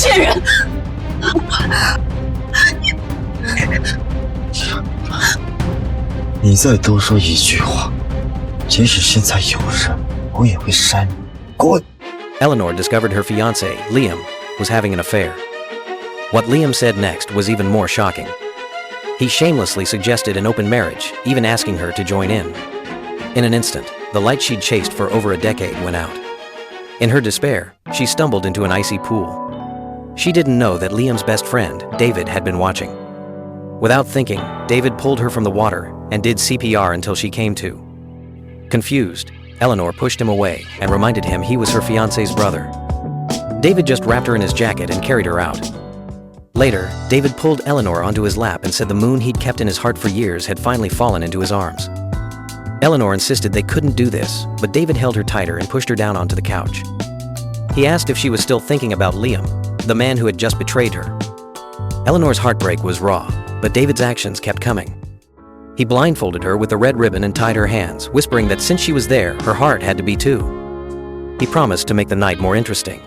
贱人！你再多说一句话，即使现在有人，我也会杀你。滚！ Eleanor discovered her fiancé, Liam, was having an affair. What Liam said next was even more shocking. He shamelessly suggested an open marriage, even asking her to join in. In an instant, the light she'd chased for over a decade went out. In her despair, she stumbled into an icy pool. She didn't know that Liam's best friend, David, had been watching. Without thinking, David pulled her from the water and did CPR until she came to. Confused, Eleanor pushed him away and reminded him he was her fiancé's brother. David just wrapped her in his jacket and carried her out. Later, David pulled Eleanor onto his lap and said the moon he'd kept in his heart for years had finally fallen into his arms. Eleanor insisted they couldn't do this, but David held her tighter and pushed her down onto the couch. He asked if she was still thinking about Liam, the man who had just betrayed her. Eleanor's heartbreak was raw, but David's actions kept coming. He blindfolded her with a red ribbon and tied her hands, whispering that since she was there, her heart had to be too. He promised to make the night more interesting.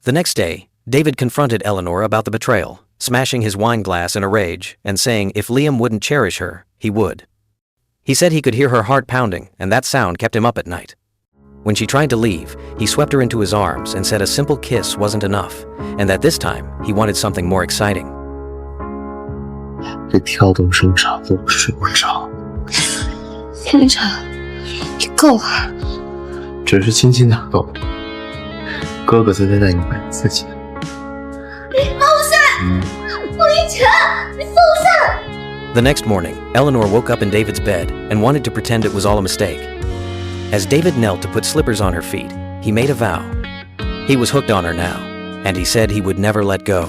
The next day, David confronted Eleanor about the betrayal, smashing his wine glass in a rage and saying if Liam wouldn't cherish her, he would. He said he could hear her heart pounding, and that sound kept him up at night. When she tried to leave, he swept her into his arms and said a simple kiss wasn't enough, and that this time, he wanted something more exciting. 这跳动声吵得我睡不着。天成，你够了！只是轻轻打够，哥哥昨天带你买的自己。你放下！傅林晨，你放下！ The next morning, Eleanor woke up in David's bed and wanted to pretend it was all a mistake. As David knelt to put slippers on her feet, he made a vow. He was hooked on her now, and he said he would never let go.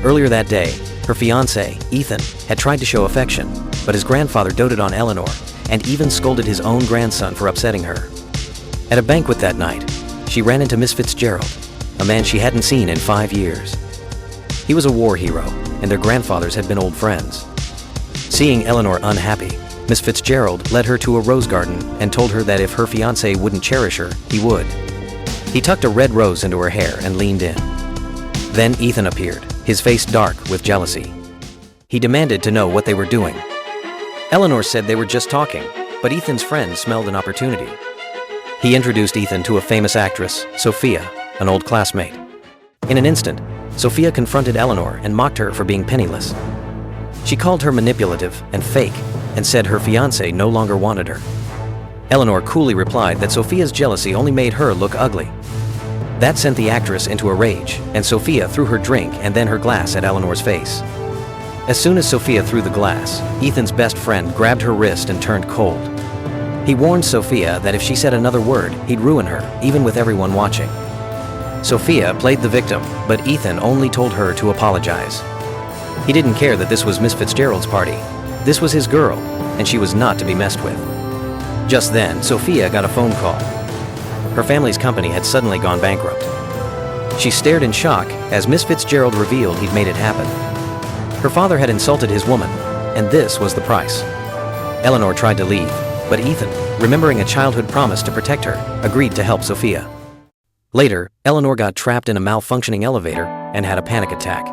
Earlier that day, her fiancé, Ethan, had tried to show affection, but his grandfather doted on Eleanor and even scolded his own grandson for upsetting her. At a banquet that night, she ran into Misfit Fitzgerald, a man she hadn't seen in 5 years. He was a war hero, and their grandfathers had been old friends. Seeing Eleanor unhappy, Miss Fitzgerald led her to a rose garden and told her that if her fiancé wouldn't cherish her, he would. He tucked a red rose into her hair and leaned in. Then Ethan appeared, his face dark with jealousy. He demanded to know what they were doing. Eleanor said they were just talking, but Ethan's friend smelled an opportunity. He introduced Ethan to a famous actress, Sophia, an old classmate. In an instant, Sophia confronted Eleanor and mocked her for being penniless. She called her manipulative and fake and said her fiancé no longer wanted her. Eleanor coolly replied that Sophia's jealousy only made her look ugly. That sent the actress into a rage, and Sophia threw her drink and then her glass at Eleanor's face. As soon as Sophia threw the glass, Ethan's best friend grabbed her wrist and turned cold. He warned Sophia that if she said another word, he'd ruin her, even with everyone watching. Sophia played the victim, but Ethan only told her to apologize. He didn't care that this was Miss Fitzgerald's party. This was his girl, and she was not to be messed with. Just then, Sophia got a phone call. Her family's company had suddenly gone bankrupt. She stared in shock as Miss Fitzgerald revealed he'd made it happen. Her father had insulted his woman, and this was the price. Eleanor tried to leave, but Ethan, remembering a childhood promise to protect her, agreed to help Sophia. Later, Eleanor got trapped in a malfunctioning elevator and had a panic attack.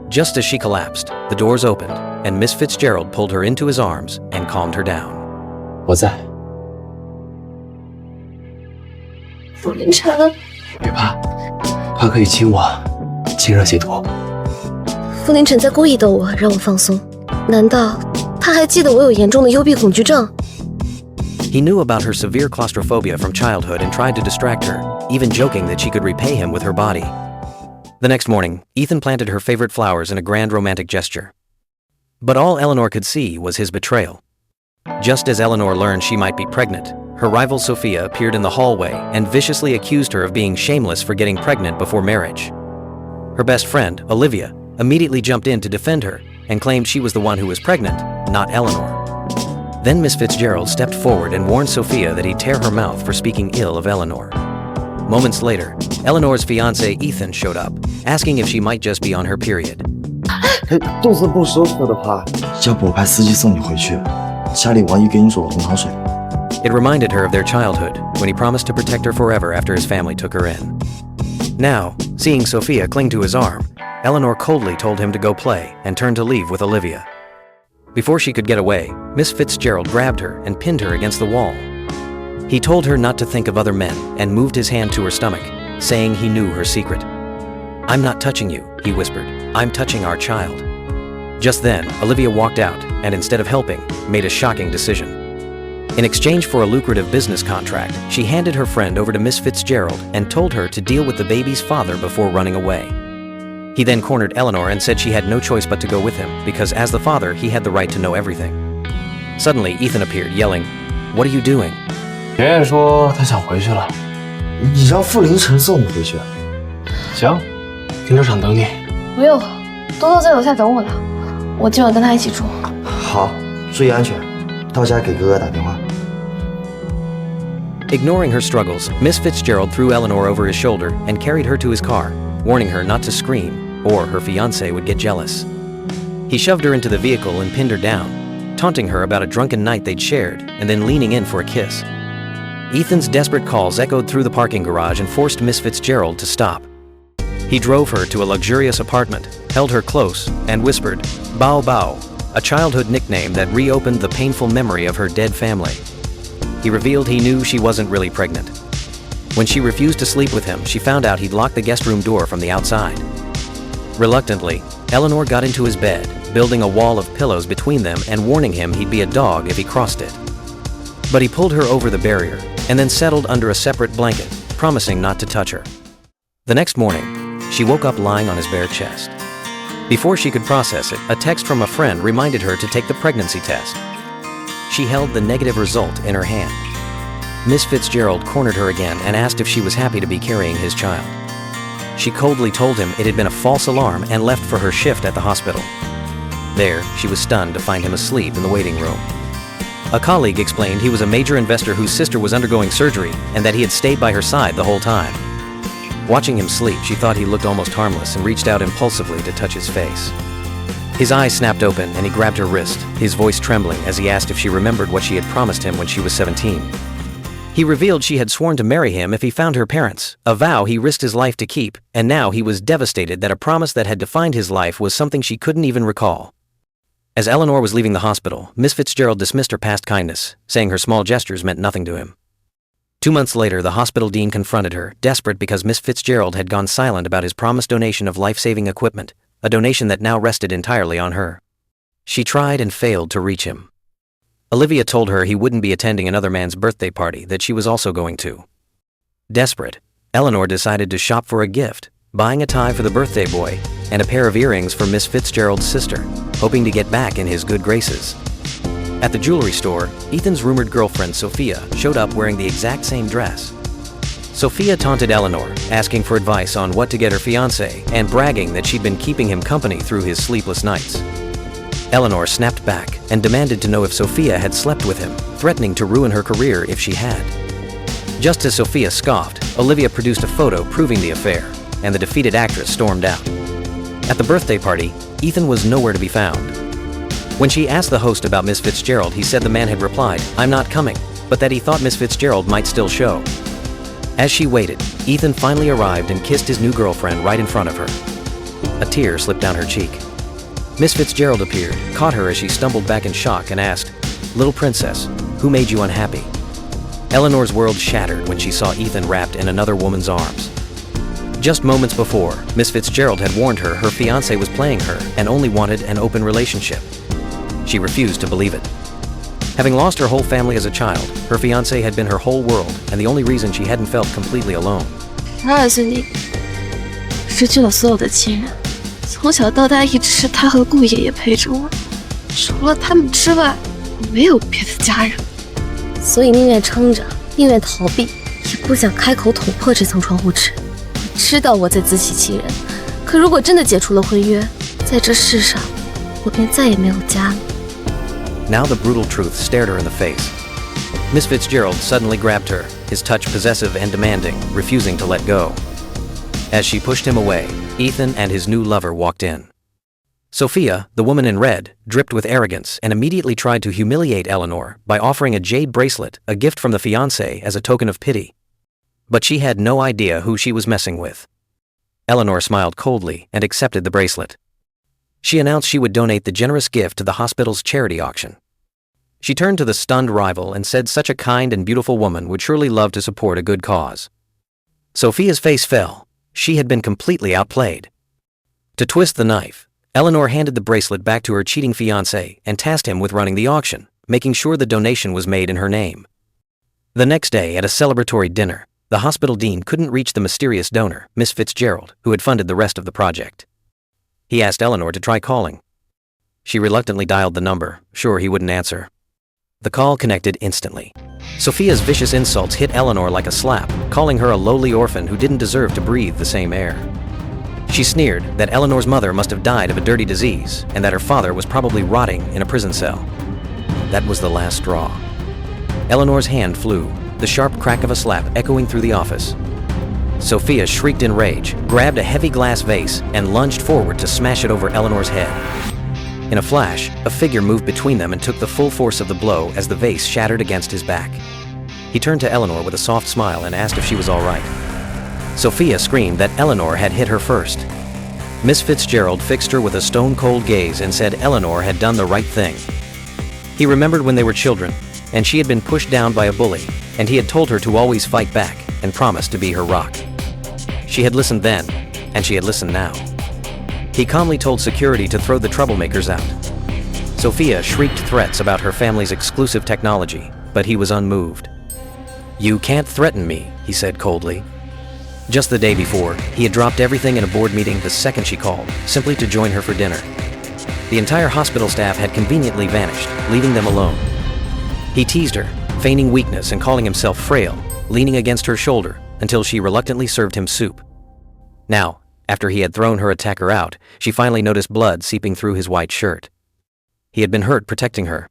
Just as she collapsed, the doors opened, and Miss Fitzgerald pulled her into his arms and calmed her down. 我在。傅林晨，别怕，他可以亲我，亲热解毒。傅林晨在故意逗我，让我放松。难道他还记得我有严重的幽闭恐惧症？ He knew about her severe claustrophobia from childhood and tried to distract her, even joking that she could repay him with her body. The next morning, Ethan planted her favorite flowers in a grand romantic gesture. But all Eleanor could see was his betrayal. Just as Eleanor learned she might be pregnant, her rival Sophia appeared in the hallway and viciously accused her of being shameless for getting pregnant before marriage. Her best friend, Olivia, immediately jumped in to defend her and claimed she was the one who was pregnant, not Eleanor. Then Miss Fitzgerald stepped forward and warned Sophia that he'd tear her mouth for speaking ill of Eleanor. Moments later, Eleanor's fiancé Ethan showed up, asking if she might just be on her period. 肚子不舒服的话，要不我派司机送你回去？家里王姨给你煮了红糖水。It reminded her of their childhood, when he promised to protect her forever after his family took her in. Now, seeing Sophia cling to his arm, Eleanor coldly told him to go play and turned to leave with Olivia. Before she could get away, Miss Fitzgerald grabbed her and pinned her against the wall. He told her not to think of other men and moved his hand to her stomach, saying he knew her secret. "I'm not touching you," he whispered. "I'm touching our child." Just then, Olivia walked out and instead of helping, made a shocking decision. In exchange for a lucrative business contract, she handed her friend over to Miss Fitzgerald and told her to deal with the baby's father before running away. He then cornered Eleanor and said she had no choice but to go with him because as the father, he had the right to know everything. Suddenly, Ethan appeared, yelling, "What are you doing?" 爷爷说他想回去了。你让傅凌晨送你回去。行，停车场等你。不用，多多在楼下等我呢，我今晚跟他一起住。好，注意安全，到家给哥哥打电话。Ignoring her struggles, Miss Fitzgerald threw Eleanor over his shoulder and carried her to his car, warning her not to scream, or her fiancé would get jealous. He shoved her into the vehicle and pinned her down, taunting her about a drunken night they'd shared, and then leaning in for a kiss. Ethan's desperate calls echoed through the parking garage and forced Miss Fitzgerald to stop. He drove her to a luxurious apartment, held her close, and whispered, "Bao Bao," a childhood nickname that reopened the painful memory of her dead family. He revealed he knew she wasn't really pregnant. When she refused to sleep with him, she found out he'd locked the guest room door from the outside. Reluctantly, Eleanor got into his bed, building a wall of pillows between them and warning him he'd be a dog if he crossed it. But he pulled her over the barrier and then settled under a separate blanket, promising not to touch her. The next morning, she woke up lying on his bare chest. Before she could process it, a text from a friend reminded her to take the pregnancy test. She held the negative result in her hand. Miss Fitzgerald cornered her again and asked if she was happy to be carrying his child. She coldly told him it had been a false alarm and left for her shift at the hospital. There, she was stunned to find him asleep in the waiting room. A colleague explained he was a major investor whose sister was undergoing surgery and that he had stayed by her side the whole time. Watching him sleep, she thought he looked almost harmless and reached out impulsively to touch his face. His eyes snapped open and he grabbed her wrist, his voice trembling as he asked if she remembered what she had promised him when she was 17. He revealed she had sworn to marry him if he found her parents, a vow he risked his life to keep, and now he was devastated that a promise that had defined his life was something she couldn't even recall. As Eleanor was leaving the hospital, Miss Fitzgerald dismissed her past kindness, saying her small gestures meant nothing to him. 2 months later, the hospital dean confronted her, desperate because Miss Fitzgerald had gone silent about his promised donation of life-saving equipment, a donation that now rested entirely on her. She tried and failed to reach him. Olivia told her he wouldn't be attending another man's birthday party that she was also going to. Desperate, Eleanor decided to shop for a gift, buying a tie for the birthday boy and a pair of earrings for Miss Fitzgerald's sister, hoping to get back in his good graces. At the jewelry store, Ethan's rumored girlfriend Sophia showed up wearing the exact same dress. Sophia taunted Eleanor, asking for advice on what to get her fiancé and bragging that she'd been keeping him company through his sleepless nights. Eleanor snapped back and demanded to know if Sophia had slept with him, threatening to ruin her career if she had. Just as Sophia scoffed, Olivia produced a photo proving the affair, and the defeated actress stormed out. At the birthday party, Ethan was nowhere to be found. When she asked the host about Miss Fitzgerald, he said the man had replied, "I'm not coming," but that he thought Miss Fitzgerald might still show. As she waited, Ethan finally arrived and kissed his new girlfriend right in front of her. A tear slipped down her cheek. Miss Fitzgerald appeared, caught her as she stumbled back in shock and asked, "Little princess, who made you unhappy?" Eleanor's world shattered when she saw Ethan wrapped in another woman's arms. Just moments before, Miss Fitzgerald had warned her fiancé was playing her and only wanted an open relationship. She refused to believe it. Having lost her whole family as a child, her fiancé had been her whole world and the only reason she hadn't felt completely alone. 12岁那年，失去了所有的亲人，从小到大一直是他和顾爷爷陪着我，除了他们之外，我没有别的家人。所以宁愿撑着，宁愿逃避，也不想开口捅破这层窗户纸。我知道我在自欺欺人，可如果真的解除了婚约，在这世上，我便再也没有家了。Now the brutal truth stared her in the face. Miss Fitzgerald suddenly grabbed her, his touch possessive and demanding, refusing to let go. As she pushed him away, Ethan and his new lover walked in. Sophia, the woman in red, dripped with arrogance and immediately tried to humiliate Eleanor by offering a jade bracelet, a gift from the fiancé, as a token of pity. But she had no idea who she was messing with. Eleanor smiled coldly and accepted the bracelet. She announced she would donate the generous gift to the hospital's charity auction. She turned to the stunned rival and said such a kind and beautiful woman would surely love to support a good cause. Sophia's face fell. She had been completely outplayed. To twist the knife, Eleanor handed the bracelet back to her cheating fiancé and tasked him with running the auction, making sure the donation was made in her name. The next day, at a celebratory dinner, the hospital dean couldn't reach the mysterious donor, Miss Fitzgerald, who had funded the rest of the project. He asked Eleanor to try calling. She reluctantly dialed the number, sure he wouldn't answer. The call connected instantly. Sophia's vicious insults hit Eleanor like a slap, calling her a lowly orphan who didn't deserve to breathe the same air. She sneered that Eleanor's mother must have died of a dirty disease and that her father was probably rotting in a prison cell. That was the last straw. Eleanor's hand flew, the sharp crack of a slap echoing through the office. Sophia shrieked in rage, grabbed a heavy glass vase, and lunged forward to smash it over Eleanor's head. In a flash, a figure moved between them and took the full force of the blow as the vase shattered against his back. He turned to Eleanor with a soft smile and asked if she was all right. Sophia screamed that Eleanor had hit her first. Miss Fitzgerald fixed her with a stone-cold gaze and said Eleanor had done the right thing. He remembered when they were children, and she had been pushed down by a bully, and he had told her to always fight back and promised to be her rock. She had listened then, and she had listened now. He calmly told security to throw the troublemakers out. Sophia shrieked threats about her family's exclusive technology, but he was unmoved. "You can't threaten me," he said coldly. Just the day before, he had dropped everything in a board meeting the second she called, simply to join her for dinner. The entire hospital staff had conveniently vanished, leaving them alone. He teased her, feigning weakness and calling himself frail, leaning against her shoulder until she reluctantly served him soup. Now, after he had thrown her attacker out, she finally noticed blood seeping through his white shirt. He had been hurt protecting her,